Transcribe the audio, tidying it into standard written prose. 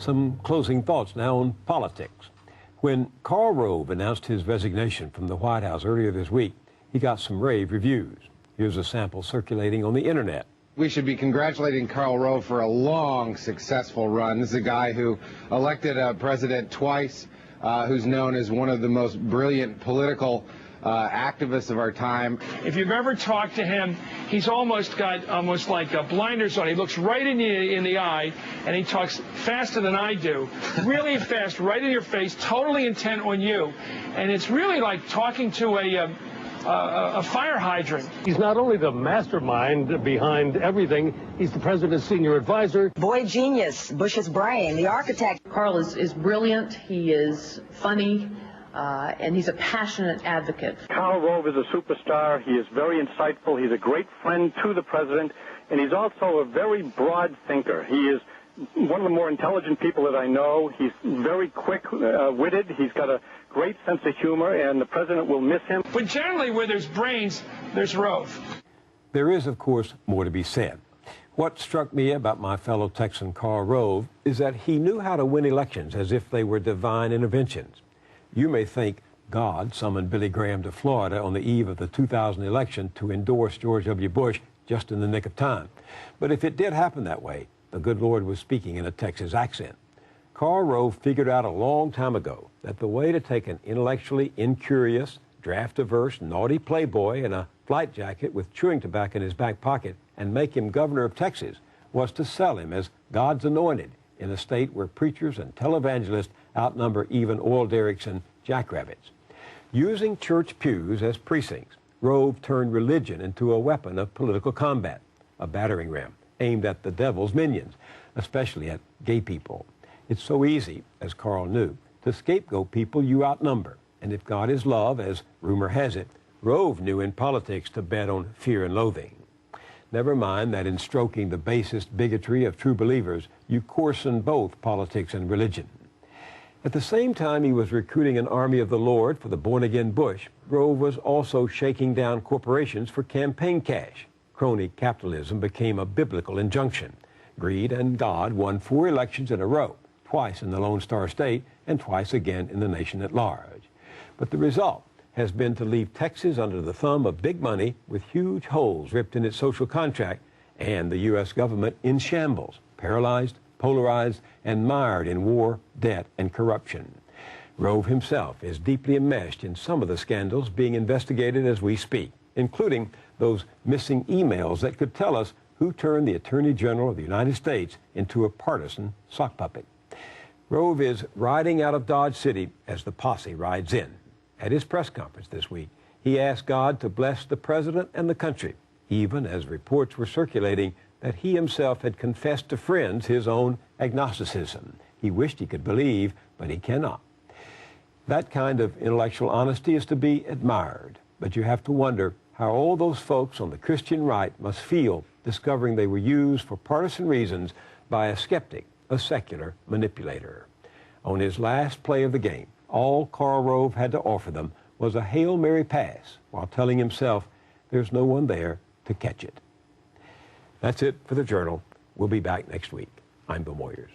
Some closing thoughts now on politics. When Karl Rove announced his resignation from the White House earlier this week, he got some rave reviews. Here's a sample circulating on the internet. We should be congratulating Karl Rove for a long, successful run. This is a guy who elected a president twice, who's known as one of the most brilliant political activists of our time. If you've ever talked to him, he's almost like blinders on. He looks right in the eye, and he talks faster than I do, really fast, right in your face, totally intent on you. And it's really like talking to a fire hydrant. He's not only the mastermind behind everything, he's the president's senior advisor. Boy genius, Bush's brain, the architect. Karl is brilliant, he is funny, and he's a passionate advocate. Karl Rove is a superstar. He is very insightful. He's a great friend to the president, and he's also a very broad thinker. He is one of the more intelligent people that I know. He's very quick-witted. He's got a great sense of humor, and the president will miss him. But generally, where there's brains, there's Rove. There is, of course, more to be said. What struck me about my fellow Texan Karl Rove is that he knew how to win elections as if they were divine interventions. You may think God summoned Billy Graham to Florida on the eve of the 2000 election to endorse George W. Bush just in the nick of time. But if it did happen that way, the good Lord was speaking in a Texas accent. Karl Rove figured out a long time ago that the way to take an intellectually incurious, draft-averse, naughty playboy in a flight jacket with chewing tobacco in his back pocket and make him governor of Texas was to sell him as God's anointed in a state where preachers and televangelists outnumber even oil derricks and jackrabbits. Using church pews as precincts, Rove turned religion into a weapon of political combat, a battering ram aimed at the devil's minions, especially at gay people. It's so easy, as Karl knew, to scapegoat people you outnumber. And if God is love, as rumor has it, Rove knew in politics to bet on fear and loathing. Never mind that in stroking the basest bigotry of true believers, you coarsen both politics and religion. At the same time he was recruiting an army of the Lord for the born-again Bush, Rove was also shaking down corporations for campaign cash. Crony capitalism became a biblical injunction. Greed and God won 4 elections in a row, twice in the Lone Star State and twice again in the nation at large. But the result has been to leave Texas under the thumb of big money with huge holes ripped in its social contract and the U.S. government in shambles, paralyzed, polarized, and mired in war, debt, and corruption. Rove himself is deeply enmeshed in some of the scandals being investigated as we speak, including those missing emails that could tell us who turned the Attorney General of the United States into a partisan sock puppet. Rove is riding out of Dodge City as the posse rides in. At his press conference this week, he asked God to bless the president and the country, even as reports were circulating that he himself had confessed to friends his own agnosticism. He wished he could believe, but he cannot. That kind of intellectual honesty is to be admired, but you have to wonder how all those folks on the Christian right must feel discovering they were used for partisan reasons by a skeptic, a secular manipulator. On his last play of the game, all Karl Rove had to offer them was a Hail Mary pass while telling himself there's no one there to catch it. That's it for the Journal. We'll be back next week. I'm Bill Moyers.